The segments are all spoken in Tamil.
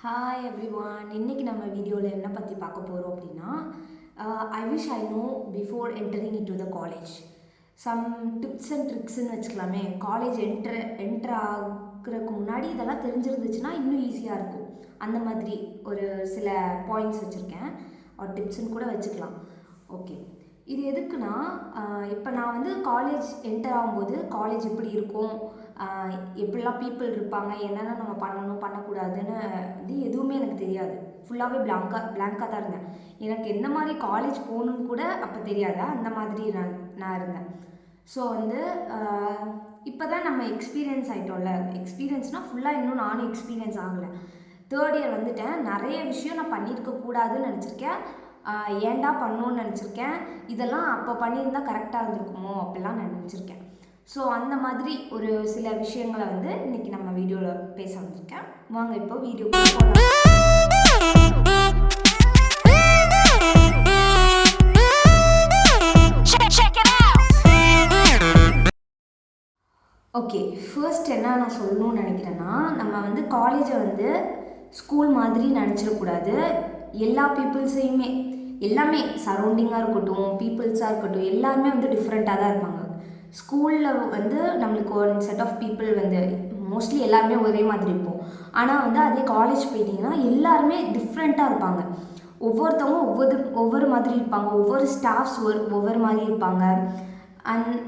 Hi every one. இன்றைக்கி நம்ம வீடியோவில் என்ன பற்றி பார்க்க போகிறோம் அப்படின்னா, I wish I know before entering into the college some tips and ட்ரிக்ஸ்ன்னு வச்சுக்கலாமே. காலேஜ் என்ட்ரு ஆகிறதுக்கு முன்னாடி இதெல்லாம் தெரிஞ்சிருந்துச்சுன்னா இன்னும் ஈஸியாக இருக்கும். அந்த மாதிரி ஒரு சில பாயிண்ட்ஸ் வச்சுருக்கேன், ஒரு டிப்ஸ்ன்னு கூட வச்சுக்கலாம். ஓகே, இது எதுக்குன்னா, இப்போ நான் வந்து காலேஜ் என்டர் ஆகும்போது காலேஜ் எப்படி இருக்கும், எப்படிலாம் பீப்புள் இருப்பாங்க, என்னென்ன நம்ம பண்ணணும் பண்ணக்கூடாதுன்னு வந்து எதுவுமே எனக்கு தெரியாது. ஃபுல்லாகவே பிளாங்காக தான் இருந்தேன். எனக்கு எந்த மாதிரி காலேஜ் போகணுன்னு கூட அப்போ தெரியாதா, அந்த மாதிரி நான் இருந்தேன். ஸோ வந்து இப்போ தான் நம்ம எக்ஸ்பீரியன்ஸ் ஆகிட்டோம்ல. எக்ஸ்பீரியன்ஸ்னால் ஃபுல்லாக இன்னும் நானும் எக்ஸ்பீரியன்ஸ் ஆகலை. தேர்ட் இயர் வந்துட்டேன். நிறைய விஷயம் நான் பண்ணியிருக்கக்கூடாதுன்னு நினச்சிருக்கேன். ஏன்டா பண்ணணுன்னு நினச்சிருக்கேன். இதெல்லாம் அப்போ பண்ணியிருந்தால் கரெக்டாக இருந்திருக்குமோ அப்படிலாம் நான் நினச்சிருக்கேன். ஸோ அந்த மாதிரி ஒரு சில விஷயங்களை வந்து இன்றைக்கி நம்ம வீடியோவில் பேச வந்திருக்கேன். வாங்க இப்போ வீடியோ போகலாம். ஓகே, ஃபர்ஸ்ட் என்ன நான் சொல்லணும்னு நினைக்கிறேன்னா, நம்ம வந்து காலேஜை வந்து ஸ்கூல் மாதிரி நினச்சிடக்கூடாது. எல்லா பீப்புள்ஸையுமே எல்லாமே சரௌண்டிங்காக இருக்கட்டும், பீப்புள்ஸாக இருக்கட்டும், எல்லாருமே வந்து டிஃப்ரெண்ட்டாக தான் இருப்பாங்க. ஸ்கூலில் வந்து நம்மளுக்கு ஒரு செட் ஆஃப் பீப்புள் வந்து மோஸ்ட்லி எல்லாருமே ஒரே மாதிரி இருப்போம். ஆனால் வந்து அதே காலேஜ் போயிட்டிங்கன்னா எல்லாருமே டிஃப்ரெண்ட்டாக இருப்பாங்க. ஒவ்வொருத்தவங்க ஒவ்வொரு மாதிரி இருப்பாங்க. ஒவ்வொரு ஸ்டாஃப்ஸ் ஒவ்வொரு மாதிரி இருப்பாங்க.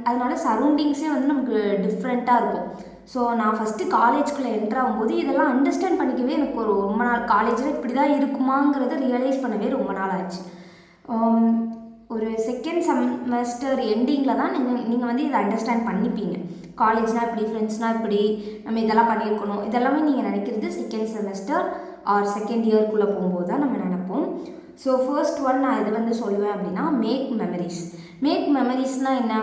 அதனால சரௌண்டிங்ஸே வந்து நமக்கு டிஃப்ரெண்ட்டாக இருக்கும். ஸோ நான் ஃபஸ்ட்டு காலேஜ்குள்ளே என்ட்ரு ஆகும்போது இதெல்லாம் அண்டர்ஸ்டாண்ட் பண்ணிக்கவே எனக்கு ரொம்ப நாள், காலேஜில் இப்படி தான் இருக்குமாங்கிறத ரியலைஸ் பண்ணவே ரொம்ப நாள் ஆச்சு. ஒரு செகண்ட் செமஸ்டர் எண்டிங்கில் தான் நீங்கள் வந்து இதை அண்டர்ஸ்டாண்ட் பண்ணிப்பீங்க. காலேஜ்னால் இப்படி, ஃப்ரெண்ட்ஸ்னால் இப்படி, நம்ம இதெல்லாம் பண்ணியிருக்கணும், இதெல்லாமே நீங்கள் நினைக்கிறது செகண்ட் செமஸ்டர் ஆர் செகண்ட் இயர்க்குள்ளே போகும்போது தான் நம்ம நினைப்போம். ஸோ ஃபர்ஸ்ட் ஒன் நான் இது வந்து சொல்லுவேன் அப்படின்னா, மேக் மெமரிஸ். மேக் மெமரிஸ்னால் என்ன?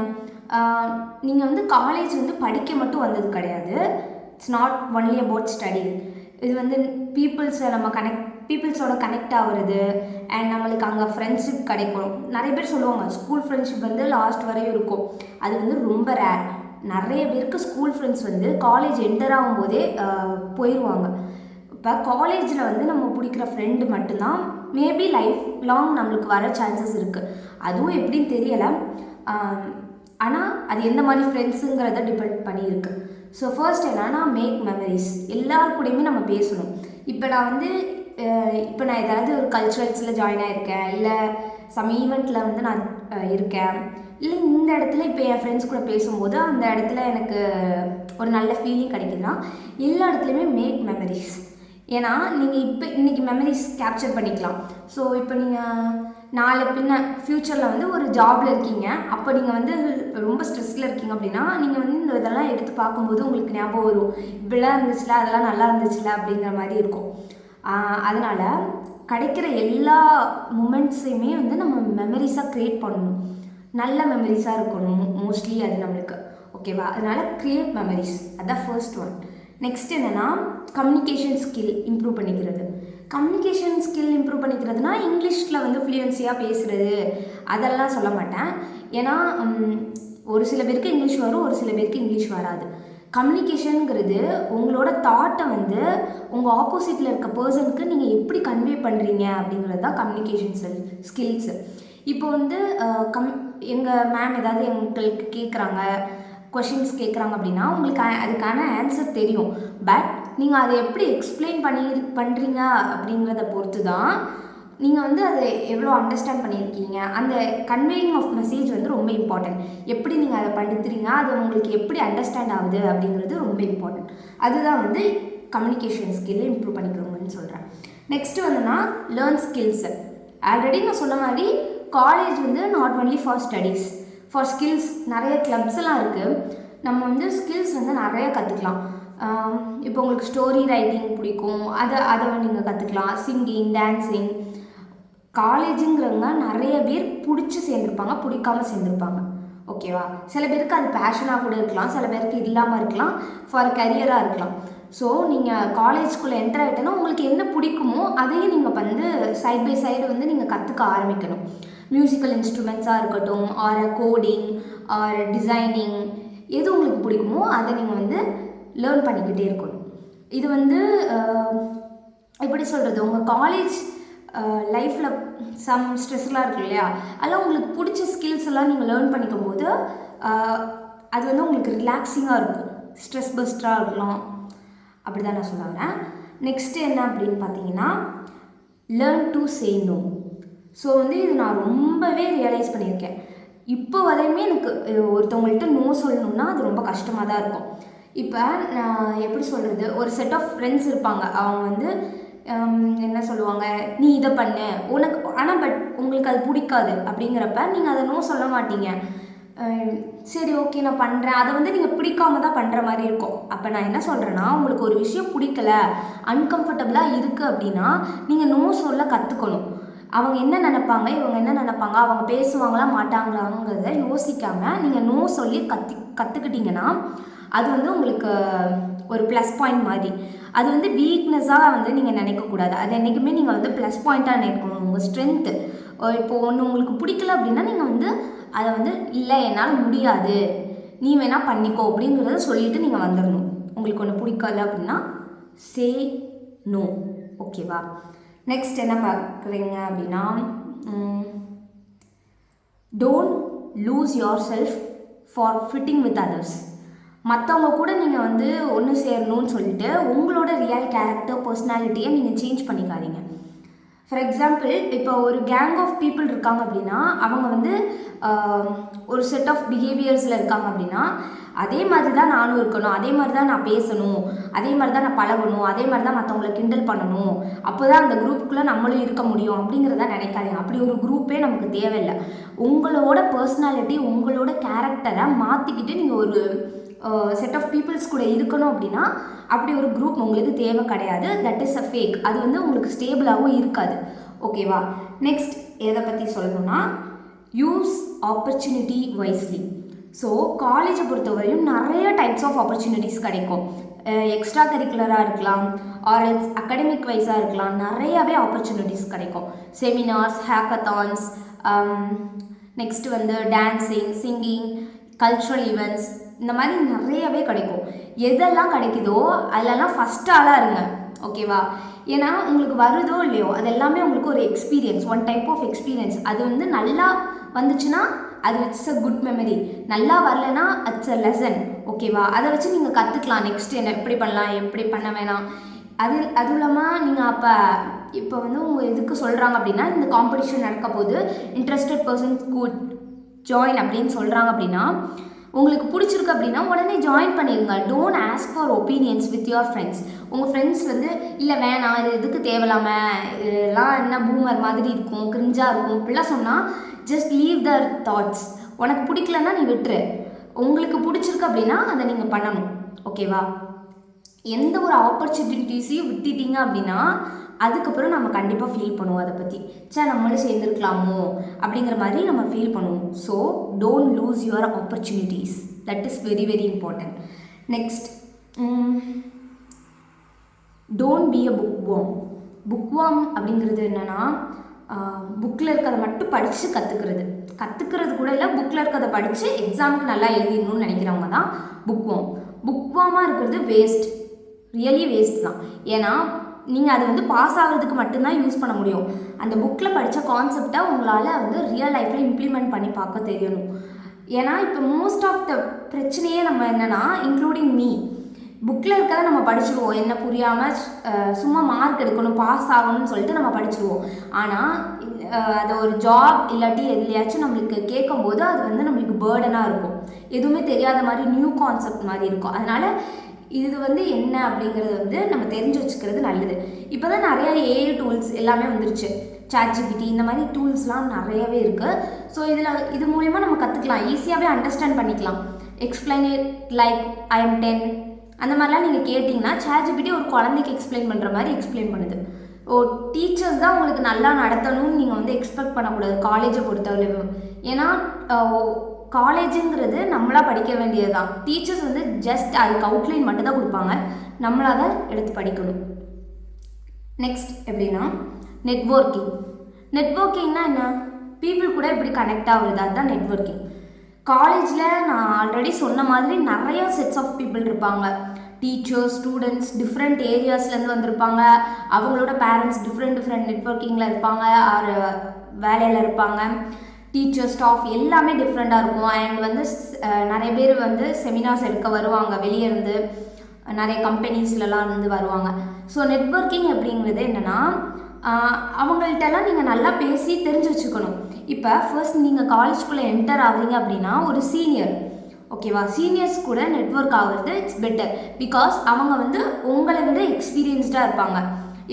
நீங்கள் வந்து காலேஜ் வந்து படிக்க மட்டும் வந்தது கிடையாது. It's not only about study. இது வந்து பீப்புள்ஸோட கனெக்ட் ஆகுறது அண்ட் நம்மளுக்கு அங்கே ஃப்ரெண்ட்ஷிப் கிடைக்கும். நிறைய பேர் சொல்லுவாங்க ஸ்கூல் ஃப்ரெண்ட்ஷிப் வந்து லாஸ்ட் வரையும் இருக்கும். அது வந்து ரொம்ப ரேர். நிறைய பேருக்கு ஸ்கூல் ஃப்ரெண்ட்ஸ் வந்து காலேஜ் என்டர் ஆகும்போதே போயிடுவாங்க. இப்போ காலேஜில் வந்து நம்ம பிடிக்கிற ஃப்ரெண்டு மட்டும்தான் மேபி லைஃப் லாங் நம்மளுக்கு வர சான்சஸ் இருக்குது. அதுவும் எப்படின்னு தெரியலை. ஆனால் அது எந்த மாதிரி ஃப்ரெண்ட்ஸுங்கிறத டிபெண்ட் பண்ணியிருக்கு. ஸோ ஃபர்ஸ்ட் என்னன்னா, மேக் மெமரிஸ். எல்லாருக்கூடையுமே நம்ம பேசணும். இப்போ நான் ஏதாவது ஒரு கல்ச்சுரல்ஸில் ஜாயின் ஆகிருக்கேன், இல்லை சம் ஈவெண்ட்டில் வந்து நான் இருக்கேன், இல்லை இந்த இடத்துல இப்போ என் ஃப்ரெண்ட்ஸ் கூட பேசும்போது அந்த இடத்துல எனக்கு ஒரு நல்ல ஃபீலிங் கிடைக்குதுன்னா எல்லா இடத்துலையுமே மேக் மெமரிஸ். ஏன்னா நீங்கள் இப்போ இன்றைக்கி மெமரிஸ் கேப்சர் பண்ணிக்கலாம். ஸோ இப்போ நீங்கள் நாளை பின்ன ஃப்யூச்சரில் வந்து ஒரு ஜாபில் இருக்கீங்க, அப்போ நீங்கள் வந்து ரொம்ப ஸ்ட்ரெஸ்ஸில் இருக்கீங்க அப்படின்னா நீங்கள் வந்து இந்த இதெல்லாம் எடுத்து பார்க்கும்போது உங்களுக்கு ஞாபகம் வரும், இப்படிலாம் இருந்துச்சுல, அதெல்லாம் நல்லா இருந்துச்சுல அப்படிங்கிற மாதிரி இருக்கும். அதனால் கிடைக்கிற எல்லா மூமெண்ட்ஸையுமே வந்து நம்ம மெமரிஸாக க்ரியேட் பண்ணணும். நல்ல மெமரிஸாக இருக்கணும் மோஸ்ட்லி அது நம்மளுக்கு. ஓகேவா? அதனால் க்ரியேட் மெமரிஸ், அதுதான் ஃபர்ஸ்ட் ஒன். நெக்ஸ்ட் என்னென்னா, கம்யூனிகேஷன் ஸ்கில் இம்ப்ரூவ் பண்ணிக்கிறது. கம்யூனிகேஷன் ஸ்கில் இம்ப்ரூவ் பண்ணிக்கிறதுனா இங்கிலீஷில் வந்து ஃப்ளூயன்சியாக பேசுகிறது அதெல்லாம் சொல்ல மாட்டேன். ஏன்னா ஒரு சில பேருக்கு இங்கிலீஷ் வரும், ஒரு சில பேருக்கு இங்கிலீஷ் வராது. கம்யூனிகேஷனுங்கிறது உங்களோட தாட்டை வந்து உங்கள் ஆப்போசிட்டில் இருக்க பர்சனுக்கு நீங்கள் எப்படி கன்வே பண்ணுறீங்க அப்படிங்கிறது தான் கம்யூனிகேஷன் ஸ்கில்ஸு. இப்போ வந்து எங்கள் மேம் ஏதாவது எங்களுக்கு கேட்குறாங்க, கொஷின்ஸ் கேட்குறாங்க அப்படின்னா உங்களுக்கு அதுக்கான ஆன்சர் தெரியும். பட் நீங்கள் அதை எப்படி எக்ஸ்பிளைன் பண்ணுறீங்க அப்படிங்கிறத பொறுத்து தான் நீங்கள் வந்து அதை எவ்வளோ அண்டர்ஸ்டாண்ட் பண்ணியிருக்கீங்க. அந்த கன்வேயிங் ஆஃப் மெசேஜ் வந்து ரொம்ப இம்பார்ட்டன்ட். எப்படி நீங்கள் அதை படுத்துறீங்க, அது உங்களுக்கு எப்படி அண்டர்ஸ்டாண்ட் ஆகுது அப்படிங்கிறது ரொம்ப இம்பார்ட்டன்ட். அதுதான் வந்து கம்யூனிகேஷன் ஸ்கில்லை இம்ப்ரூவ் பண்ணிக்கிறோங்கன்னு சொல்கிறேன். நெக்ஸ்ட்டு வந்துன்னா லேர்ன் ஸ்கில்ஸு. ஆல்ரெடி நான் சொன்ன மாதிரி காலேஜ் வந்து not only for studies, for skills. நிறைய கிளப்ஸ் எல்லாம் இருக்குது. நம்ம வந்து ஸ்கில்ஸ் வந்து நிறைய கற்றுக்கலாம். இப்போ உங்களுக்கு ஸ்டோரி ரைட்டிங் பிடிக்கும், அதை நீங்கள் கற்றுக்கலாம். Singing, dancing. காலேஜுங்கிறவங்க நிறைய பேர் பிடிச்சி சேர்ந்துருப்பாங்க, பிடிக்காமல் சேர்ந்துருப்பாங்க. ஓகேவா? சில பேருக்கு அது பேஷனாக கூட இருக்கலாம், சில பேருக்கு இல்லாமல் இருக்கலாம், ஃபார் கரியராக இருக்கலாம். ஸோ நீங்கள் காலேஜ்குள்ளே என்டர் ஆகிட்டோன்னா உங்களுக்கு என்ன பிடிக்குமோ அதையும் நீங்கள் வந்து சைட் பை சைடு வந்து நீங்கள் கற்றுக்க ஆரம்பிக்கணும். மியூசிக்கல் இன்ஸ்ட்ருமெண்ட்ஸாக இருக்கட்டும், ஆர் கோடிங் ஆர் டிசைனிங், எது உங்களுக்கு பிடிக்குமோ அதை நீங்கள் வந்து லேர்ன் பண்ணிக்கிட்டே இருக்கணும். இது வந்து இப்போ எப்படி சொல்கிறது, உங்கள் காலேஜ் லைஃப்பில் சம் ஸ்ட்ரெஸ்லாம் இருக்கு இல்லையா, அதெல்லாம் உங்களுக்கு பிடிச்ச ஸ்கில்ஸ் எல்லாம் நீங்கள் லேர்ன் பண்ணிக்கும் போது அது வந்து உங்களுக்கு ரிலாக்ஸிங்காக இருக்கும், ஸ்ட்ரெஸ் பஸ்டராக இருக்கலாம். அப்படி தான் நான் சொல்ல வரேன். நெக்ஸ்ட்டு என்ன அப்படின்னு பார்த்தீங்கன்னா, learn to say no. So வந்து இது நான் ரொம்பவே ரியலைஸ் பண்ணியிருக்கேன். இப்போ வரையுமே எனக்கு ஒருத்தவங்கள்ட்ட நோ சொல்லணுன்னா அது ரொம்ப கஷ்டமாக தான் இருக்கும். இப்போ நான் எப்படி சொல்கிறது, ஒரு செட் ஆஃப் ஃப்ரெண்ட்ஸ் இருப்பாங்க, அவங்க வந்து என்ன சொல்லுவாங்க, நீ இதை பண்ணு உனக்கு, ஆனால் பட் உங்களுக்கு அது பிடிக்காது அப்படிங்கிறப்ப நீங்கள் அதை நோ சொல்ல மாட்டீங்க. சரி ஓகே நான் பண்ணுறேன், அதை வந்து நீங்கள் பிடிக்காம தான் பண்ணுற மாதிரி இருக்கும். அப்போ நான் என்ன சொல்கிறேன்னா, உங்களுக்கு ஒரு விஷயம் பிடிக்கல, அன்கம்ஃபர்டபுளாக இருக்குது அப்படின்னா நீங்கள் நோ சொல்ல கற்றுக்கணும். அவங்க என்ன நினைப்பாங்க, இவங்க என்ன நினைப்பாங்க, அவங்க பேசுவாங்களா மாட்டாங்களாங்கிறத யோசிக்காமல் நீங்கள் நோ சொல்லி கற்றுக்கிட்டிங்கன்னா அது வந்து உங்களுக்கு ஒரு ப்ளஸ் பாயிண்ட் மாதிரி. அது வந்து வீக்னஸாக வந்து நீங்கள் நினைக்கக்கூடாது, அது என்றைக்குமே நீங்கள் வந்து ப்ளஸ் பாயிண்ட்டாக நினைக்கணும், உங்கள் ஸ்ட்ரென்த்து. இப்போது ஒன்று உங்களுக்கு பிடிக்கல அப்படின்னா நீங்கள் வந்து அதை வந்து இல்லை என்னால் முடியாது, நீ வேணால் பண்ணிக்கோ அப்படிங்கிறத சொல்லிவிட்டு நீங்கள் வந்துடணும். உங்களுக்கு ஒன்று பிடிக்கல அப்படின்னா சே நோ. ஓகேவா? நெக்ஸ்ட் என்ன பார்க்குறீங்க அப்படின்னா, don't loose your self for fitting with others. மற்றவங்க கூட நீங்கள் வந்து ஒன்று சேரணும்னு சொல்லிட்டு உங்களோட ரியல் கேரக்டர் பர்சனாலிட்டியை நீங்கள் சேஞ்ச் பண்ணிக்காதீங்க. ஃபார் எக்ஸாம்பிள், இப்போ ஒரு கேங் ஆஃப் பீப்புள் இருக்காங்க அப்படின்னா அவங்க வந்து ஒரு செட் ஆஃப் பிஹேவியர்ஸில் இருக்காங்க அப்படின்னா அதே மாதிரி தான் நானும் இருக்கணும், அதே மாதிரி தான் நான் பேசணும், அதே மாதிரி தான் நான் பழகணும், அதே மாதிரி தான் மற்றவங்களை கிண்டல் பண்ணணும், அப்போ தான் அந்த குரூப்புக்குள்ளே நம்மளும் இருக்க முடியும் அப்படிங்கிறத நினைக்காதீங்க. அப்படி ஒரு குரூப்பே நமக்கு தேவையில்லை. உங்களோட பர்சனாலிட்டி, உங்களோட கேரக்டரை மாற்றிக்கிட்டு நீங்கள் ஒரு செட் ஆஃப் பீப்புள்ஸ் கூட இருக்கணும் அப்படின்னா அப்படி ஒரு குரூப் உங்களுக்கு தேவை கிடையாது. That is a fake. அது வந்து உங்களுக்கு ஸ்டேபிளாகவும் இருக்காது. ஓகேவா? நெக்ஸ்ட் எதை பற்றி சொல்லணும்னா, யூஸ் ஆப்பர்ச்சுனிட்டி வைஸ்லி. ஸோ காலேஜை பொறுத்தவரையும் நிறைய டைப்ஸ் ஆஃப் ஆப்பர்ச்சுனிட்டிஸ் கிடைக்கும். எக்ஸ்ட்ரா கரிக்குலராக இருக்கலாம், ஆர் எல்ஸ் அகடமிக் வைஸாக இருக்கலாம், நிறையாவே ஆப்பர்ச்சுனிட்டிஸ் கிடைக்கும். செமினார்ஸ், ஹேக்கத்தான்ஸ், நெக்ஸ்ட்டு வந்து டான்ஸிங், சிங்கிங், கல்ச்சுரல் ஈவெண்ட்ஸ், இந்த மாதிரி நிறையவே கிடைக்கும். எதெல்லாம் கிடைக்குதோ அதிலெல்லாம் ஃபஸ்ட் ஆளாக இருங்க. ஓகேவா? ஏன்னா உங்களுக்கு வருதோ இல்லையோ அது எல்லாமே உங்களுக்கு ஒரு experience, one type of experience. அது வந்து நல்லா வந்துச்சுன்னா அது இட்ஸ் அ குட் மெமரி, நல்லா வரலைன்னா இட்ஸ் அ லெசன். ஓகேவா? அதை வச்சு நீங்கள் கற்றுக்கலாம் நெக்ஸ்ட் என்ன எப்படி பண்ணலாம், எப்படி பண்ண வேணாம். அதுவும் இல்லாமல் நீங்கள் இப்போ வந்து உங்கள் எதுக்கு சொல்கிறாங்க அப்படின்னா, இந்த காம்படிஷன் நடக்க போது இன்ட்ரெஸ்டட் பர்சன்ஸ் குட் ஜாயின் அப்படின்னு சொல்கிறாங்க அப்படின்னா, உங்களுக்கு பிடிச்சிருக்கு அப்படின்னா உடனே ஜாயின் பண்ணிடுங்க. Don't ask for opinions with your friends. உங்கள் ஃப்ரெண்ட்ஸ் வந்து இல்லை வேணாம், இது எதுக்கு தேவையில்லாமல், இதெல்லாம் என்ன பூமர் மாதிரி இருக்கும், கிரிஞ்சாக இருக்கும் இப்படிலாம் சொன்னால் ஜஸ்ட் லீவ் தர் தாட்ஸ். உனக்கு பிடிக்கலன்னா நீ விட்டுரு. உங்களுக்கு பிடிச்சிருக்கு அப்படின்னா அதை நீங்கள் பண்ணணும். ஓகேவா? எந்த ஒரு ஆப்பர்ச்சுனிட்டிஸையும் விட்டுட்டீங்க அப்படின்னா அதுக்கப்புறம் நம்ம கண்டிப்பாக ஃபீல் பண்ணுவோம் அதை பற்றி, நம்மளும் சேர்ந்துருக்கலாமோ அப்படிங்கிற மாதிரி நம்ம ஃபீல் பண்ணுவோம். So don't lose your opportunities. That is very very important. Next, don't be a book warm. Book warm அப்படிங்கிறது என்னென்னா, புக்கில் இருக்கிறத மட்டும் படித்து கற்றுக்கிறது கூட இல்லை, புக்கில் இருக்கிறத படித்து எக்ஸாமுக்கு நல்லா எழுதிடணும்னு நினைக்கிறவங்க தான் புக் வார்ம். புக் வார்மாக இருக்கிறது வேஸ்ட், ரியலி வேஸ்ட் தான். ஏன்னா நீங்கள் அது வந்து பாஸ் ஆகிறதுக்கு மட்டும்தான் யூஸ் பண்ண முடியும். அந்த புக்கில் படித்த கான்செப்டை உங்களால் வந்து ரியல் லைஃப்பில் இம்ப்ளிமெண்ட் பண்ணி பார்க்க தெரியணும். ஏன்னா இப்போ மோஸ்ட் ஆஃப் த பிரச்சனையே நம்ம என்னென்னா, இன்க்ளூடிங் மீ, புக்கில் இருக்கிறத நம்ம படிச்சுடுவோம், என்ன புரியாமல் சும்மா மார்க் எடுக்கணும், பாஸ் ஆகணும்னு சொல்லிட்டு நம்ம படிச்சுடுவோம். ஆனால் அதை ஒரு ஜாப் இல்லாட்டி எதுலையாச்சும் நம்மளுக்கு கேட்கும்போது அது வந்து நம்மளுக்கு பேர்டனாக இருக்கும், எதுவுமே தெரியாத மாதிரி நியூ கான்செப்ட் மாதிரி இருக்கும். அதனால் இது வந்து என்ன அப்படிங்கிறது வந்து நம்ம தெரிஞ்சு வச்சுக்கிறது நல்லது. இப்போ தான் நிறையா ஏஐ டூல்ஸ் எல்லாமே வந்துருச்சு, ChatGPT இந்த மாதிரி டூல்ஸ்லாம் நிறையவே இருக்குது. ஸோ இது மூலயமா நம்ம கற்றுக்கலாம், ஈஸியாகவே அண்டர்ஸ்டாண்ட் பண்ணிக்கலாம். Explain it like I am 10 அந்த மாதிரிலாம் நீங்கள் கேட்டிங்கன்னா ChatGPT ஒரு குழந்தைக்கு எக்ஸ்பிளைன் பண்ணுற மாதிரி எக்ஸ்பிளைன் பண்ணுது. டீச்சர்ஸ் தான் உங்களுக்கு நல்லா நடத்தணும்னு நீங்கள் வந்து எக்ஸ்பெக்ட் பண்ணக்கூடாது காலேஜை பொறுத்தவரைக்கும். ஏன்னா காலேஜுங்கிறது நம்மளாக படிக்க வேண்டியது தான். டீச்சர்ஸ் வந்து ஜஸ்ட் அதுக்கு அவுட்லைன் மட்டும் தான் கொடுப்பாங்க, நம்மளாக தான் எடுத்து படிக்கணும். நெக்ஸ்ட் எப்படின்னா, நெட்வொர்க்கிங்னா என்ன, பீப்புள் கூட எப்படி கனெக்ட் ஆகுது, அதுதான் நெட்வொர்க்கிங். காலேஜில் நான் ஆல்ரெடி சொன்ன மாதிரி நிறைய செட்ஸ் ஆஃப் பீப்புள் இருப்பாங்க. டீச்சர்ஸ், ஸ்டூடெண்ட்ஸ் டிஃப்ரெண்ட் ஏரியாஸ்லேருந்து வந்திருப்பாங்க. அவங்களோட பேரண்ட்ஸ் டிஃப்ரெண்ட் நெட்வொர்க்கிங்கில் இருப்பாங்க, ஆர் வேலையில் இருப்பாங்க. டீச்சர், ஸ்டாஃப் எல்லாமே டிஃப்ரெண்ட்டாக இருக்கும். அண்ட் வந்து நிறைய பேர் வந்து செமினார்ஸ் எடுக்க வருவாங்க, வெளியே இருந்து நிறைய கம்பெனிஸ்லலாம் இருந்து வருவாங்க. ஸோ நெட்வொர்க்கிங் அப்படிங்கிறது என்னென்னா, அவங்கள்ட்டெல்லாம் நீங்கள் நல்லா பேசி தெரிஞ்சு வச்சுக்கணும். இப்போ ஃபர்ஸ்ட் நீங்கள் காலேஜ்குள்ளே என்டர் ஆகுறீங்க அப்படின்னா ஒரு சீனியர், ஓகேவா, சீனியர்ஸ் கூட நெட்வொர்க் ஆகுறது இட்ஸ் பெட்டர். பிகாஸ் அவங்க வந்து உங்களை விட எக்ஸ்பீரியன்ஸ்டாக இருப்பாங்க.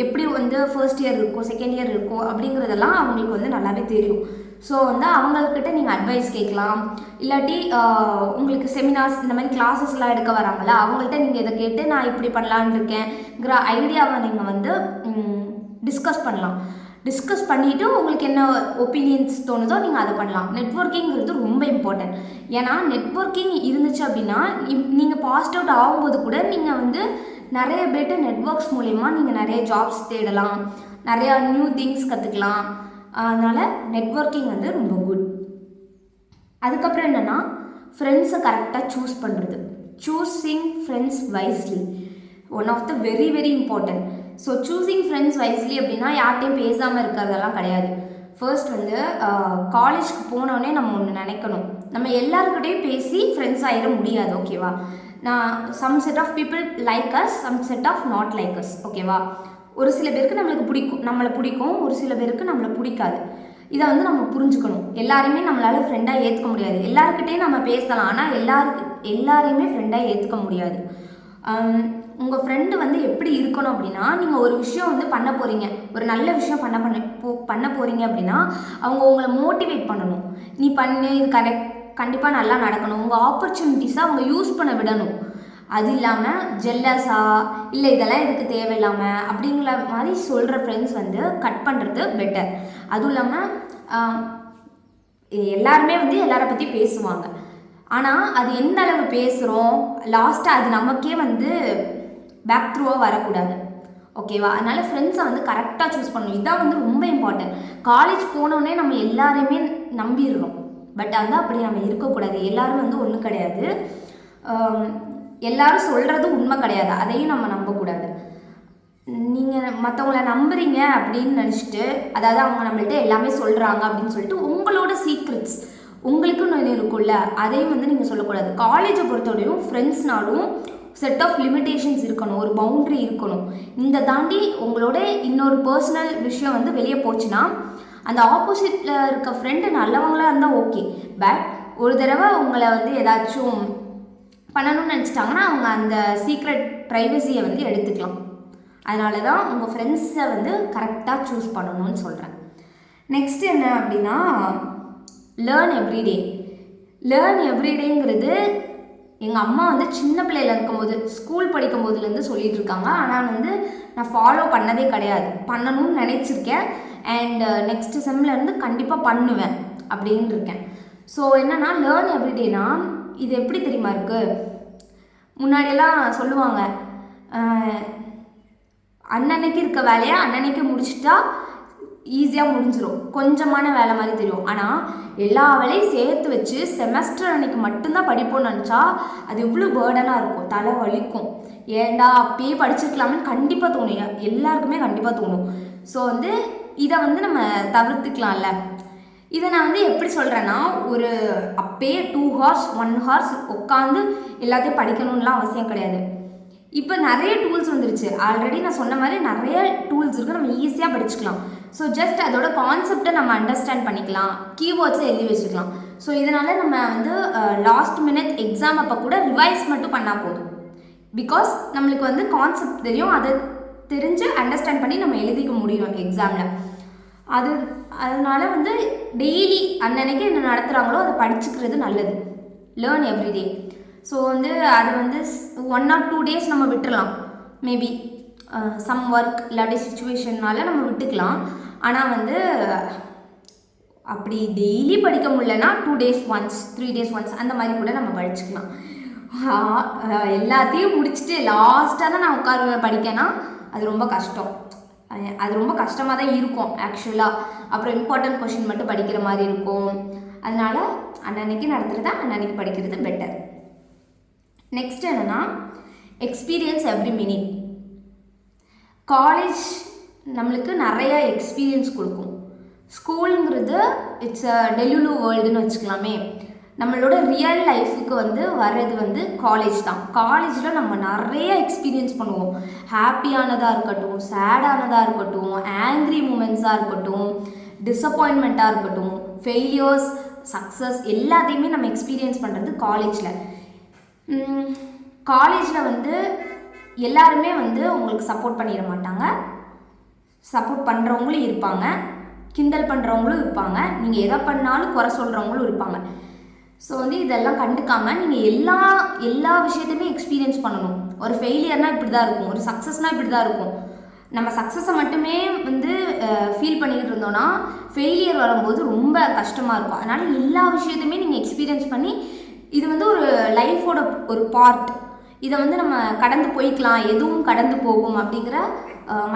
எப்படி வந்து ஃபர்ஸ்ட் இயர் இருக்கும், செகண்ட் இயர் இருக்கும் அப்படிங்கிறதெல்லாம் அவங்களுக்கு வந்து நல்லாவே தெரியும். ஸோ வந்து அவங்கக்கிட்ட நீங்கள் அட்வைஸ் கேட்கலாம். இல்லாட்டி உங்களுக்கு செமினார்ஸ் இந்த மாதிரி கிளாஸஸ்லாம் எடுக்க வராங்களா, அவங்கள்ட்ட நீங்கள் இதை கேட்டு நான் இப்படி பண்ணலான்னு இருக்கேங்கிற ஐடியாவை நீங்கள் வந்து டிஸ்கஸ் பண்ணலாம். டிஸ்கஸ் பண்ணிவிட்டு உங்களுக்கு என்ன ஒப்பீனியன்ஸ் தோணுதோ நீங்கள் அதை பண்ணலாம். நெட்வொர்க்கிங்கிறது ரொம்ப இம்பார்ட்டன்ட். ஏன்னா நெட்வொர்க்கிங் இருந்துச்சு அப்படின்னா நீங்கள் பாஸ்ட் அவுட் ஆகும்போது கூட நீங்கள் வந்து நிறைய பேர்ட்டு நெட்வொர்க்ஸ் மூலயமா நீங்கள் நிறைய ஜாப்ஸ் தேடலாம், நிறையா நியூ திங்ஸ் கற்றுக்கலாம். அதனால் நெட்வொர்க்கிங் வந்து ரொம்ப குட். அதுக்கப்புறம் என்னென்னா, ஃப்ரெண்ட்ஸை கரெக்டாக சூஸ் பண்ணுறது. Choosing friends wisely one of the very very important. So choosing friends wisely அப்படின்னா யார்ட்டையும் பேசாமல் இருக்கிறதெல்லாம் கிடையாது. ஃபர்ஸ்ட் வந்து காலேஜ்க்கு போனோடனே நம்ம ஒன்று நினைக்கணும், நம்ம எல்லாருக்கிட்டையும் பேசி ஃப்ரெண்ட்ஸ் ஆகிட முடியாது, ஓகேவா. நான் some set of people like us, some set of not like us, ஓகேவா. ஒரு சில பேருக்கு நம்மளை பிடிக்கும், ஒரு சில பேருக்கு நம்மளை பிடிக்காது. இதை வந்து நம்ம புரிஞ்சுக்கணும். எல்லாருமே நம்மளால் ஃப்ரெண்டாக ஏற்றுக்க முடியாது. எல்லாருக்கிட்டையும் நம்ம பேசலாம், ஆனால் எல்லாரையுமே ஃப்ரெண்டாக ஏற்றுக்க முடியாது. உங்கள் ஃப்ரெண்டு வந்து எப்படி இருக்கணும் அப்படின்னா, நீங்கள் ஒரு விஷயம் வந்து பண்ண போகிறீங்க, ஒரு நல்ல விஷயம் பண்ண போகிறீங்க அப்படின்னா அவங்க உங்களை மோட்டிவேட் பண்ணணும். நீ பண்ணு, இது கண்டிப்பாக நல்லா நடக்கணும். உங்கள் ஆப்பர்ச்சுனிட்டிஸை அவங்க யூஸ் பண்ண விடணும். அது இல்லாமல் ஜெல்லஸாக இல்லை இதெல்லாம் இதுக்கு தேவையில்லாமல் அப்படிங்கிற மாதிரி சொல்கிற ஃப்ரெண்ட்ஸ் வந்து கட் பண்ணுறது பெட்டர். அதுவும் இல்லாமல் எல்லாருமே வந்து எல்லாரை பற்றி பேசுவாங்க, ஆனால் அது எந்த அளவு பேசுகிறோம், லாஸ்ட்டாக அது நமக்கே வந்து பேக் த்ரூவாக வரக்கூடாது, ஓகேவா. அதனால் ஃப்ரெண்ட்ஸை வந்து கரெக்டாக சூஸ் பண்ணணும். இதுதான் வந்து ரொம்ப இம்பார்ட்டன்ட். காலேஜ் போனோடனே நம்ம எல்லாரையுமே நம்பிடுறோம், பட் வந்து அப்படி நம்ம இருக்கக்கூடாது. எல்லோரும் வந்து ஒன்றும் கிடையாது, எல்லாரும் சொல்கிறது உண்மை கிடையாது, அதையும் நம்ம நம்பக்கூடாது. நீங்கள் மற்றவங்கள நம்புறீங்க அப்படின்னு நினச்சிட்டு, அதாவது அவங்க நம்மள்ட்ட எல்லாமே சொல்கிறாங்க அப்படின்னு சொல்லிட்டு உங்களோட சீக்ரெட்ஸ் உங்களுக்குன்னு ஒன்று இருக்கும்ல, அதையும் வந்து நீங்கள் சொல்லக்கூடாது. காலேஜை பொறுத்தவரையும் ஃப்ரெண்ட்ஸ்னாலும் செட் ஆஃப் லிமிட்டேஷன்ஸ் இருக்கணும், ஒரு பவுண்ட்ரி இருக்கணும். இந்த தாண்டி உங்களோட இன்னொரு பர்சனல் விஷயம் வந்து வெளியே போச்சுன்னா அந்த ஆப்போசிட்டில் இருக்க ஃப்ரெண்டு நல்லவங்களாக இருந்தால் ஓகே, பட் ஒரு தடவை உங்களை வந்து ஏதாச்சும் பண்ணணும்னு நினச்சிட்டாங்கன்னா அவங்க அந்த சீக்ரெட் ப்ரைவசியை வந்து எடுத்துக்கலாம். அதனால தான் உங்கள் ஃப்ரெண்ட்ஸை வந்து கரெக்டாக சூஸ் பண்ணணும்னு சொல்கிறேன். நெக்ஸ்ட் என்ன அப்படின்னா, லேர்ன் எவ்ரிடே. லேர்ன் எவ்ரிடேங்கிறது எங்கள் அம்மா வந்து சின்ன பிள்ளையில் இருக்கும்போது, ஸ்கூல் படிக்கும் போதுலேருந்து சொல்லிகிட்டு இருக்காங்க. ஆனால் வந்து நான் ஃபாலோ பண்ணதே கிடையாது. பண்ணணும்னு நினச்சிருக்கேன். அண்ட் நெக்ஸ்ட் செம்லேருந்து கண்டிப்பாக பண்ணுவேன் அப்படின்னு இருக்கேன். ஸோ என்னென்னா, லேர்ன் எவ்ரிடேனா இது எப்படி தெரியுமா இருக்குது, முன்னாடியெல்லாம் சொல்லுவாங்க, அன்னன்னைக்கு இருக்க வேலையை அன்னன்னைக்கு முடிச்சுட்டா ஈஸியாக முடிஞ்சிடும், கொஞ்சமான வேலை மாதிரி தெரியும். ஆனால் எல்லா வேலையும் சேர்த்து வச்சு செமஸ்டர் அன்னைக்கு மட்டும்தான் படிப்போம்னு நினச்சா அது எவ்வளோ பேர்டனாக இருக்கும், தலை வலிக்கும். ஏண்டா அப்பயே படிச்சிருக்கலாம்னு கண்டிப்பாக தோணும், எல்லாருக்குமே கண்டிப்பாக தோணும். ஸோ வந்து இதை வந்து நம்ம தவிர்த்துக்கலாம்ல. இதை நான் வந்து எப்படி சொல்கிறேன்னா, ஒரு அப்பயே 2 hours 1 hours உட்காந்து எல்லாத்தையும் படிக்கணும்லாம் அவசியம் கிடையாது. இப்போ நிறைய டூல்ஸ் வந்துருச்சு. ஆல்ரெடி நான் சொன்ன மாதிரி நிறைய டூல்ஸ் இருக்குது, நம்ம ஈஸியாக படிச்சுக்கலாம். ஸோ ஜஸ்ட் அதோட கான்செப்டை நம்ம அண்டர்ஸ்டாண்ட் பண்ணிக்கலாம், கீவேர்ட்ஸை எழுதி வச்சுக்கலாம். ஸோ இதனால் நம்ம வந்து லாஸ்ட் மினிட் எக்ஸாம் அப்போ கூட ரிவைஸ் மட்டும் பண்ணால் போதும். பிகாஸ் நம்மளுக்கு வந்து கான்செப்ட் தெரியும், அதை தெரிஞ்சு அண்டர்ஸ்டாண்ட் பண்ணி நம்ம எழுதிக்க முடியும் எக்ஸாமில். அதனால வந்து டெய்லி அன்னன்னைக்கு என்ன நடத்துகிறாங்களோ அதை படிச்சுக்கிறது நல்லது. Learn everyday. ஸோ வந்து அது வந்து 1 or 2 days நம்ம விட்டுடலாம், மேபி சம் ஒர்க் இல்லாட்டி சுச்சுவேஷன்னால நம்ம விட்டுக்கலாம். ஆனால் வந்து அப்படி டெய்லி படிக்க முடியலன்னா 2 days once 3 days once அந்த மாதிரி கூட நம்ம படிச்சுக்கலாம். எல்லாத்தையும் முடிச்சுட்டு லாஸ்ட்டாக தான் நான் உட்காருவேன் படிக்கனா, அது ரொம்ப கஷ்டம். அது ரொம்ப கஷ்டமாக தான் இருக்கும் ஆக்சுவலாக. அப்புறம் இம்பார்ட்டன்ட் கொஷின் மட்டும் படிக்கிற மாதிரி இருக்கும். அதனால் அன்னன்னைக்கு நடத்துகிறதா அன்னன்னைக்கு படிக்கிறது பெட்டர். நெக்ஸ்ட் என்னென்னா, எக்ஸ்பீரியன்ஸ் எவ்ரி மினிட். காலேஜ் நம்மளுக்கு நிறையா எக்ஸ்பீரியன்ஸ் கொடுக்கும். ஸ்கூலுங்கிறது இட்ஸ் அ டெலுலு வேர்ல்டுன்னு வச்சுக்கலாமே. நம்மளோட ரியல் லைஃபுக்கு வர்றது காலேஜ் தான். காலேஜில் நம்ம நிறைய எக்ஸ்பீரியன்ஸ் பண்ணுவோம். ஹாப்பியானதாக இருக்கட்டும், சேடானதாக இருக்கட்டும், ஆங்க்ரி மூமெண்ட்ஸாக இருக்கட்டும், டிஸப்பாயின்மெண்ட்டாக இருக்கட்டும், ஃபெயிலியர்ஸ், சக்ஸஸ் எல்லாத்தையுமே நம்ம எக்ஸ்பீரியன்ஸ் பண்ணுறது காலேஜில். காலேஜில் எல்லாருமே உங்களுக்கு சப்போர்ட் பண்ணிட மாட்டாங்க. சப்போர்ட் பண்ணுறவங்களும் இருப்பாங்க, கிண்டல் பண்ணுறவங்களும் இருப்பாங்க, நீங்கள் எதை பண்ணாலும் குறை சொல்கிறவங்களும் இருப்பாங்க. ஸோ இதெல்லாம் கண்டுக்காமல் நீங்கள் எல்லா விஷயத்தையுமே எக்ஸ்பீரியன்ஸ் பண்ணணும். ஒரு ஃபெயிலியர்னால் இப்படி தான் இருக்கும், ஒரு சக்ஸஸ்னால் இப்படி தான் இருக்கும். நம்ம சக்ஸஸை மட்டுமே ஃபீல் பண்ணிக்கிட்டு இருந்தோன்னா ஃபெயிலியர் வரும்போது ரொம்ப கஷ்டமாக இருக்கும். அதனால் எல்லா விஷயத்தையுமே நீங்கள் எக்ஸ்பீரியன்ஸ் பண்ணி இது ஒரு லைஃபோட ஒரு பார்ட். இதை நம்ம கடந்து போய்க்கலாம், எதுவும் கடந்து போகும் அப்படிங்கிற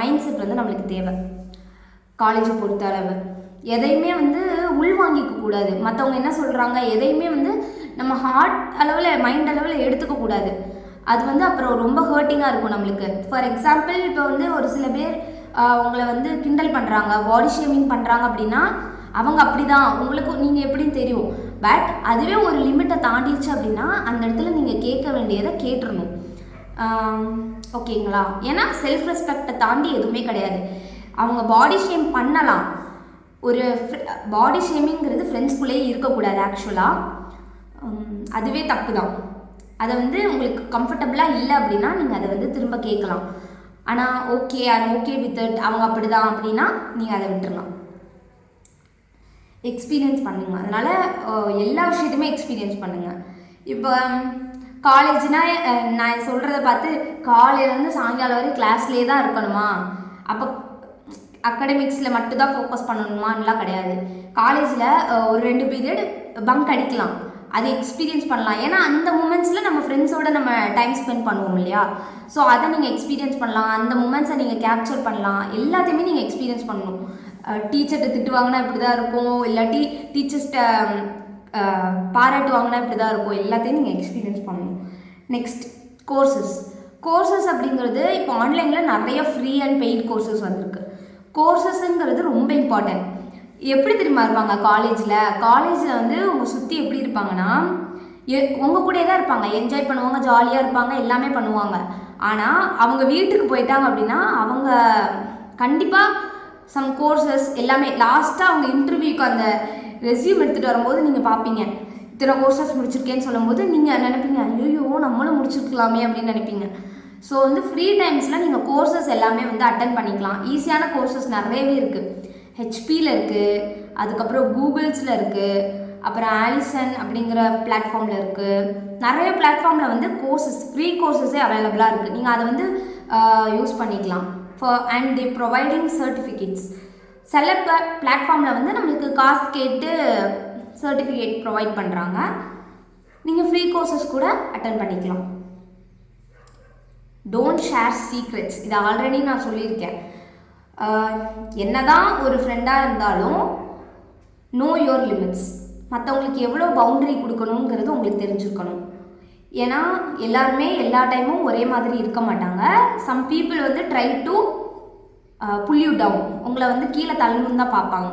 மைண்ட் செட் நம்மளுக்கு தேவை. காலேஜை பொறுத்த அளவு எதையுமே உள்வாங்கிக்க கூடாது. மற்றவங்க என்ன சொல்கிறாங்க எதையுமே நம்ம ஹார்ட் அளவில் மைண்ட் அளவில் எடுத்துக்கக்கூடாது. அது அப்புறம் ரொம்ப ஹர்ட்டிங்காக இருக்கும் நம்மளுக்கு. ஃபார் எக்ஸாம்பிள் இப்போ ஒரு சில பேர் உங்களை கிண்டல் பண்ணுறாங்க, பாடி ஷேமிங் பண்ணுறாங்க அப்படின்னா அவங்க அப்படி தான், உங்களுக்கு நீங்கள் எப்படின்னு தெரியும். பட் அதுவே ஒரு லிமிட்டை தாண்டிடுச்சு அப்படின்னா அந்த இடத்துல நீங்கள் கேட்க வேண்டியதை கேட்டுடணும். ஓகேங்களா? ஏன்னா செல்ஃப் ரெஸ்பெக்டை தாண்டி எதுவுமே கிடையாது. அவங்க பாடி ஷேம் பண்ணலாம். ஒரு பாடி ஷேமிங்கிறது ஃப்ரெண்ட்ஸ்குள்ளேயே இருக்கக்கூடாது. ஆக்சுவலாக அதுவே தப்பு தான். அதை உங்களுக்கு கம்ஃபர்டபுளாக இல்லை அப்படின்னா நீங்கள் அதை திரும்ப கேட்கலாம். ஆனால் okay I'm okay with it, அவங்க அப்படி தான் அப்படின்னா நீங்கள் அதை விட்டுடலாம். எக்ஸ்பீரியன்ஸ் பண்ணுங்க. அதனால் எல்லா விஷயத்தையுமே எக்ஸ்பீரியன்ஸ் பண்ணுங்கள். இப்போ காலேஜ்னால் நான் சொல்கிறத பார்த்து காலையிலேருந்து சாயங்காலம் வரை கிளாஸ்லேயே தான் இருக்கணுமா, அப்போ அகாடமிக்ஸில் மட்டும்தான் ஃபோக்கஸ் பண்ணணுமான்லாம் கிடையாது. காலேஜில் ஒரு 2 பீரியட் பங்க் அடிக்கலாம், அதை எக்ஸ்பீரியன்ஸ் பண்ணலாம். ஏன்னா அந்த மூமெண்ட்ஸில் நம்ம ஃப்ரெண்ட்ஸோடு நம்ம டைம் ஸ்பெண்ட் பண்ணுவோம் இல்லையா? ஸோ அதை நீங்கள் எக்ஸ்பீரியன்ஸ் பண்ணலாம், அந்த மூமெண்ட்ஸை நீங்கள் கேப்சர் பண்ணலாம். எல்லாத்தையுமே நீங்கள் எக்ஸ்பீரியன்ஸ் பண்ணணும். டீச்சர்கிட்ட திட்டு வாங்கினா இப்படி தான் இருக்கும், இல்லாட்டி டீச்சர்ஸ்கிட்ட பாராட்டு வாங்கினா இப்படி தான் இருக்கும். எல்லாத்தையும் நீங்கள் எக்ஸ்பீரியன்ஸ் பண்ணணும். நெக்ஸ்ட் கோர்சஸ் அப்படிங்கிறது இப்போ ஆன்லைனில் நிறைய ஃப்ரீ அண்ட் பெய்ட் கோர்சஸ் வந்திருக்கு. கோர்சஸ்ங்கிறது ரொம்ப இம்பார்ட்டன்ட். எப்படி தெரியுமா இருப்பாங்க காலேஜில் உங்கள் சுற்றி எப்படி இருப்பாங்கன்னா உங்கள் கூடயே தான் இருப்பாங்க, என்ஜாய் பண்ணுவாங்க, ஜாலியாக இருப்பாங்க, எல்லாமே பண்ணுவாங்க. ஆனால் அவங்க வீட்டுக்கு போயிட்டாங்க அப்படின்னா அவங்க கண்டிப்பாக சம் கோர்சஸ் எல்லாமே லாஸ்ட்டாக அவங்க இன்டர்வியூக்கு அந்த ரெஸ்யூம் எடுத்துகிட்டு வரும்போது நீங்கள் பார்ப்பீங்க, இத்தனை கோர்சஸ் முடிச்சிருக்கேன்னு சொல்லும்போது நீங்கள் நினைப்பீங்க ஐயோ நம்மளும் முடிச்சிருக்கலாமே அப்படின்னு நினைப்பீங்க. ஸோ ஃப்ரீ டைம்ஸில் நீங்கள் கோர்சஸ் எல்லாமே அட்டன் பண்ணிக்கலாம். ஈஸியான கோர்சஸ் நிறையவே இருக்குது. ஹெச்பியில் இருக்குது, அதுக்கப்புறம் கூகுள்ஸில் இருக்குது, அப்புறம் ஆலிசன் அப்படிங்கிற பிளாட்ஃபார்மில் இருக்குது. நிறைய பிளாட்ஃபார்மில் கோர்சஸ் ஃப்ரீ கோர்சஸே அவைலபிளாக இருக்குது. நீங்கள் அதை யூஸ் பண்ணிக்கலாம். And they providing certificates. சில பிளாட்ஃபார்மில் நம்மளுக்கு காசு கேட்டு சர்டிஃபிகேட் ப்ரொவைட் பண்ணுறாங்க. நீங்கள் ஃப்ரீ கோர்சஸ் கூட அட்டன் பண்ணிக்கலாம். Don't share secrets. இதை ஆல்ரெடி நான் சொல்லியிருக்கேன். என்னதான் ஒரு ஃப்ரெண்டாக இருந்தாலும் நோ யுவர் லிமிட்ஸ். மற்றவங்களுக்கு எவ்வளோ பவுண்டரி கொடுக்கணுங்கிறது உங்களுக்கு தெரிஞ்சுருக்கணும். ஏன்னா எல்லாருமே எல்லா டைமும் ஒரே மாதிரி இருக்க மாட்டாங்க. Some people try to pull you down, உங்களை கீழே தள்ளணுன்னு தான் பார்ப்பாங்க.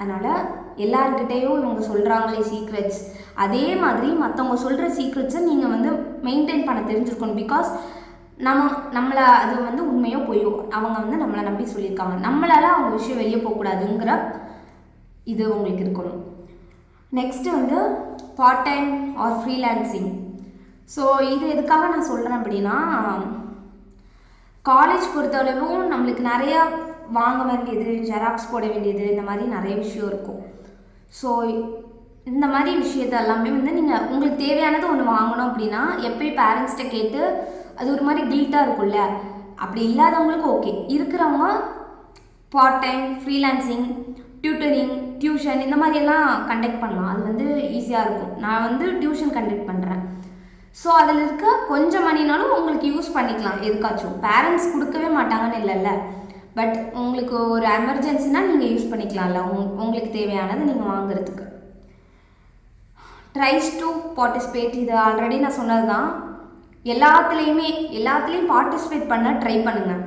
அதனால் எல்லாருக்கிட்டேயும் இவங்க சொல்கிறாங்களே சீக்ரெட்ஸ், அதே மாதிரி மற்றவங்க சொல்கிற சீக்ரெட்ஸை நீங்கள் மெயின்டைன் பண்ண தெரிஞ்சுருக்கணும். பிகாஸ் நம்மளை அது உண்மையோ பொய்யோ அவங்க நம்மளை நம்பி சொல்லியிருக்காங்க, நம்மளால் அவங்க விஷயம் வெளியே போகக்கூடாதுங்கிற இது உங்களுக்கு இருக்கணும். Next part time or freelancing. So இது எதுக்காக நான் சொல்கிறேன் அப்படின்னா, காலேஜ் பொறுத்தளவும் நம்மளுக்கு நிறையா வாங்க வேண்டியது, ஜெராக்ஸ் போட வேண்டியது, இந்த மாதிரி நிறைய விஷயம் இருக்கும். ஸோ இந்த மாதிரி விஷயத்த எல்லாமே நீங்கள் உங்களுக்கு தேவையானது ஒன்று வாங்கணும் அப்படின்னா எப்போயும் பேரண்ட்ஸ்கிட்ட கேட்டு அது ஒரு மாதிரி கில்ட்டாக இருக்கும்ல. அப்படி இல்லாதவங்களுக்கு ஓகே, இருக்கிறவங்க part time, freelancing, tutoring, tuition இந்த மாதிரியெல்லாம் கண்டக்ட் பண்ணலாம். அது ஈஸியாக இருக்கும். நான் டியூஷன் கண்டக்ட் பண்ணுறேன். ஸோ அதில் இருக்க கொஞ்சம் மணினாலும் உங்களுக்கு யூஸ் பண்ணிக்கலாம். எதுக்காச்சும் பேரண்ட்ஸ் கொடுக்கவே மாட்டாங்கன்னு இல்லைல்ல, பட் உங்களுக்கு ஒரு எமர்ஜென்சினா நீங்கள் யூஸ் பண்ணிக்கலாம்ல, உங்களுக்கு தேவையானது நீங்கள் வாங்குறதுக்கு. Tries to participate. இது ஆல்ரெடி நான் சொன்னது தான். எல்லாத்துலேயும் பார்ட்டிசிபேட் பண்ண ட்ரை பண்ணுங்கள்.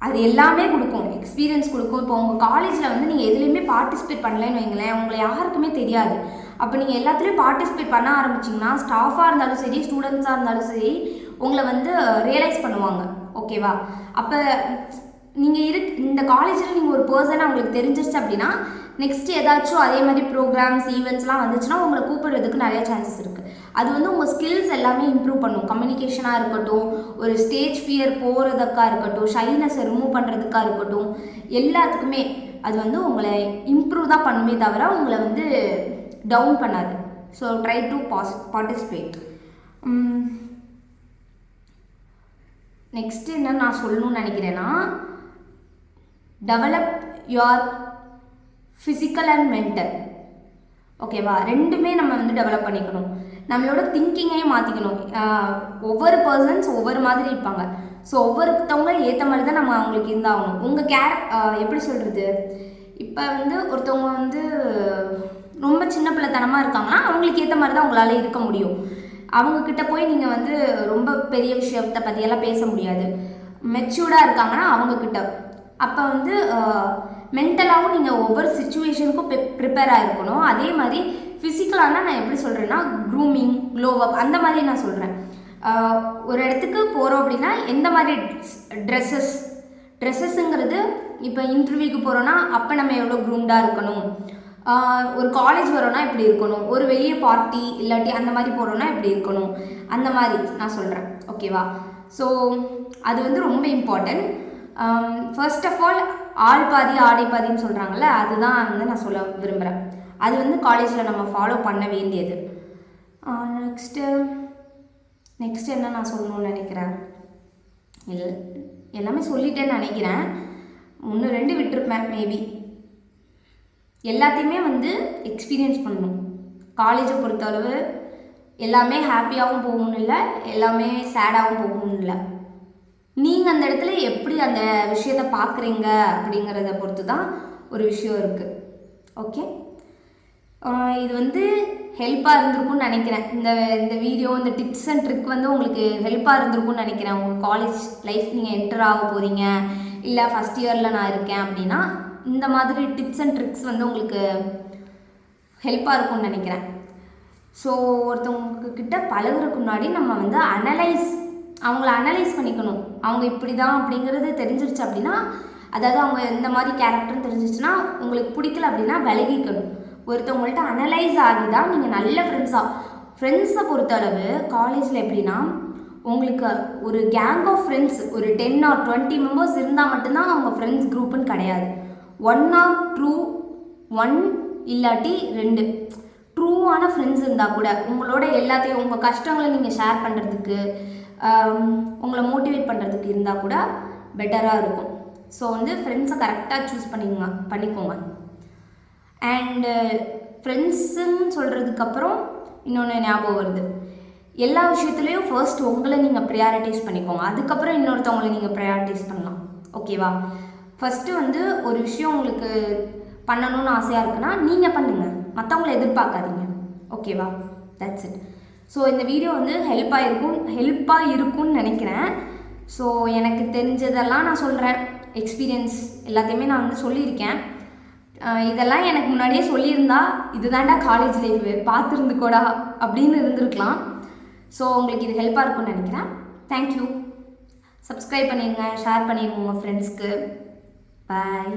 அது எல்லாமே கொடுக்கும், எக்ஸ்பீரியன்ஸ் கொடுக்கும். இப்போ உங்கள் காலேஜில் வந்து நீங்கள் எதுலேயுமே பார்ட்டிசிபேட் பண்ணலைன்னு வைங்களேன், உங்களை யாருக்குமே தெரியாது. அப்போ நீங்கள் எல்லாத்துலேயும் பார்ட்டிசிபேட் பண்ண ஆரம்பிச்சிங்கன்னா ஸ்டாஃபாக இருந்தாலும் சரி, ஸ்டூடெண்ட்ஸாக இருந்தாலும் சரி, உங்களை வந்து ரியலைஸ் பண்ணுவாங்க. ஓகேவா? அப்போ நீங்கள் இந்த காலேஜில் நீங்கள் ஒரு பர்சனாக அவங்களுக்கு தெரிஞ்சிருச்சு அப்படின்னா, நெக்ஸ்ட் ஏதாச்சும் அதே மாதிரி ப்ரோக்ராம்ஸ் ஈவெண்ட்ஸ்லாம் வந்துச்சுன்னா உங்களை கூப்பிடுறதுக்கு நிறைய சான்சஸ் இருக்குது. அது வந்து உங்கள் ஸ்கில்ஸ் எல்லாமே இம்ப்ரூவ் பண்ணும். கம்யூனிகேஷனாக இருக்கட்டும், ஒரு ஸ்டேஜ் ஃபியர் போகிறதுக்காக இருக்கட்டும், ஷைனஸை ரிமூவ் பண்ணுறதுக்காக இருக்கட்டும், எல்லாத்துக்குமே அது வந்து உங்களை இம்ப்ரூவ் தான் பண்ணுமே தவிர உங்களை வந்து டவுன் பண்ணாது. So try to participate. Next என்ன நான் சொல்லணும்னு நினைக்கிறேன்னா, develop your physical and mental. ஓகேவா? ரெண்டுமே நம்ம வந்து டெவலப் பண்ணிக்கணும். நம்மளோட திங்கிங்கையும் மாற்றிக்கணும். ஒவ்வொரு பர்சன்ஸ் ஒவ்வொரு மாதிரி இருப்பாங்க. ஸோ ஒவ்வொருத்தவங்க ஏற்ற மாதிரி தான் நம்ம அவங்களுக்கு இருந்தாகணும். உங்கள் எப்படி சொல்கிறது, இப்போ வந்து ஒருத்தவங்க வந்து ரொம்ப சின்ன பிள்ளைத்தனமாக இருக்காங்கன்னா அவங்களுக்கு ஏற்ற மாதிரி தான் உங்களால் இருக்க முடியும். அவங்கக்கிட்ட போய் நீங்கள் வந்து ரொம்ப பெரிய விஷயத்தை பற்றியெல்லாம் பேச முடியாது. மெச்சூர்டாக இருக்காங்கன்னா அவங்கக்கிட்ட. அப்போ வந்து மென்டலாகவும் நீங்கள் ஒவ்வொரு சுச்சுவேஷனுக்கும் ப்ரிப்பேராக இருக்கணும். அதே மாதிரி ஃபிசிக்கலானா நான் எப்படி சொல்கிறேன்னா, க்ரூமிங், க்ளோவப் அந்த மாதிரி நான் சொல்கிறேன். ஒரு இடத்துக்கு போகிறோம் அப்படின்னா எந்த மாதிரி ட்ரெஸ்ஸஸ்ங்கிறது, இப்போ இன்டர்வியூக்கு போகிறோன்னா அப்போ நம்ம எவ்வளோ க்ரூம்டாக இருக்கணும், ஒரு காலேஜ் வரோன்னா இப்படி இருக்கணும், ஒரு வெளியே பார்ட்டி இல்லாட்டி அந்த மாதிரி போகிறோன்னா இப்படி இருக்கணும், அந்த மாதிரி நான் சொல்கிறேன். ஓகேவா? ஸோ அது வந்து ரொம்ப இம்பார்ட்டன்ட். ஃபர்ஸ்ட் ஆஃப் ஆல் பாதி ஆடை பாதின்னு சொல்கிறாங்கல்ல, அதுதான் வந்து நான் சொல்ல விரும்புகிறேன். அது வந்து காலேஜில் நம்ம ஃபாலோ பண்ண வேண்டியது. நெக்ஸ்ட்டு என்ன நான் சொல்லணும்னு நினைக்கிறேன், எல்லாமே சொல்லிட்டேன்னு நினைக்கிறேன். 1-2 விட்டுருப்பேன் மேபி. எல்லாத்தையுமே வந்து எக்ஸ்பீரியன்ஸ் பண்ணணும். காலேஜை பொறுத்தளவு எல்லாமே ஹாப்பியாகவும் போகணும்னு இல்லை, எல்லாமே சேடாகவும் போகணும்னு இல்லை. நீங்கள் அந்த இடத்துல எப்படி அந்த விஷயத்தை பார்க்குறீங்க அப்படிங்கிறத பொறுத்து தான் ஒரு விஷயம் இருக்குது. ஓகே, இது வந்து ஹெல்ப்பாக இருந்திருக்கும்னு நினைக்கிறேன். இந்த வீடியோ, இந்த டிப்ஸ் அண்ட் ட்ரிக் வந்து உங்களுக்கு ஹெல்ப்பாக இருந்திருக்கும்னு நினைக்கிறேன். உங்கள் காலேஜ் லைஃப் நீங்கள் என்டர் ஆக போகிறீங்க, இல்லை ஃபஸ்ட் இயரில் நான் இருக்கேன் அப்படின்னா இந்த மாதிரி டிப்ஸ் அண்ட் ட்ரிக்ஸ் வந்து உங்களுக்கு ஹெல்ப்பாக இருக்கும்னு நினைக்கிறேன். ஸோ ஒருத்தவங்கக்கிட்ட பழகுறதுக்கு முன்னாடி நம்ம வந்து அவங்கள அனலைஸ் பண்ணிக்கணும். அவங்க இப்படி தான் அப்படிங்கிறது தெரிஞ்சிருச்சு அப்படின்னா, அதாவது அவங்க இந்த மாதிரி கேரக்டர்னு தெரிஞ்சிச்சுன்னா உங்களுக்கு பிடிக்கல அப்படின்னா விலகிக்கணும். ஒருத்தவங்கள்ட்ட அனலைஸ் ஆகி தான் நீங்கள் நல்ல ஃப்ரெண்ட்ஸை பொறுத்தளவு காலேஜில் எப்படின்னா, உங்களுக்கு ஒரு கேங் ஆஃப் ஃப்ரெண்ட்ஸ் ஒரு 10 or 20 மெம்பர்ஸ் இருந்தால் மட்டும்தான் அவங்க ஃப்ரெண்ட்ஸ் குரூப்புன்னு கிடையாது. 1 or 2 இல்லாட்டி 2 ட்ரூவான ஃப்ரெண்ட்ஸ் இருந்தால் கூட உங்களோட எல்லாத்தையும், உங்கள் கஷ்டங்களை நீங்கள் ஷேர் பண்ணுறதுக்கு, உங்களை மோட்டிவேட் பண்ணுறதுக்கு இருந்தால் கூட பெட்டராக இருக்கும். ஸோ வந்து ஃப்ரெண்ட்ஸை கரெக்டாக சூஸ் பண்ணிக்கோங்க. அண்டு ஃப்ரெண்ட்ஸுன்னு சொல்கிறதுக்கப்புறம் இன்னொன்று ஞாபகம் வருது. எல்லா விஷயத்துலேயும் ஃபர்ஸ்ட் உங்களை நீங்கள் ப்ரையாரிட்டைஸ் பண்ணிக்கோங்க. அதுக்கப்புறம் இன்னொருத்தவங்களை நீங்கள் ப்ரையாரிட்டைஸ் பண்ணலாம். ஓகேவா? ஃபஸ்ட்டு வந்து ஒரு விஷயம் உங்களுக்கு பண்ணணும்னு ஆசையாக இருக்குன்னா நீங்கள் பண்ணுங்கள், மற்றவங்கள எதிர்பார்க்காதீங்க. ஓகேவா? That's it. ஸோ இந்த வீடியோ வந்து ஹெல்ப்பாக இருக்கும்னு நினைக்கிறேன். ஸோ எனக்கு தெரிஞ்சதெல்லாம் நான் சொல்கிறேன். எக்ஸ்பீரியன்ஸ் எல்லாத்தையுமே நான் வந்து சொல்லியிருக்கேன். இதெல்லாம் எனக்கு முன்னாடியே சொல்லியிருந்தா இதுதான்டா காலேஜ் லைஃப் பார்த்துருந்துக்கோடா அப்படின்னு இருந்திருக்கலாம். ஸோ உங்களுக்கு இது ஹெல்ப்பாக இருக்கும்னு நினைக்கிறேன். தேங்க்யூ. சப்ஸ்கிரைப் பண்ணிடுங்க, ஷேர் பண்ணிடுங்க உங்கள் ஃப்ரெண்ட்ஸ்க்கு. பாய்.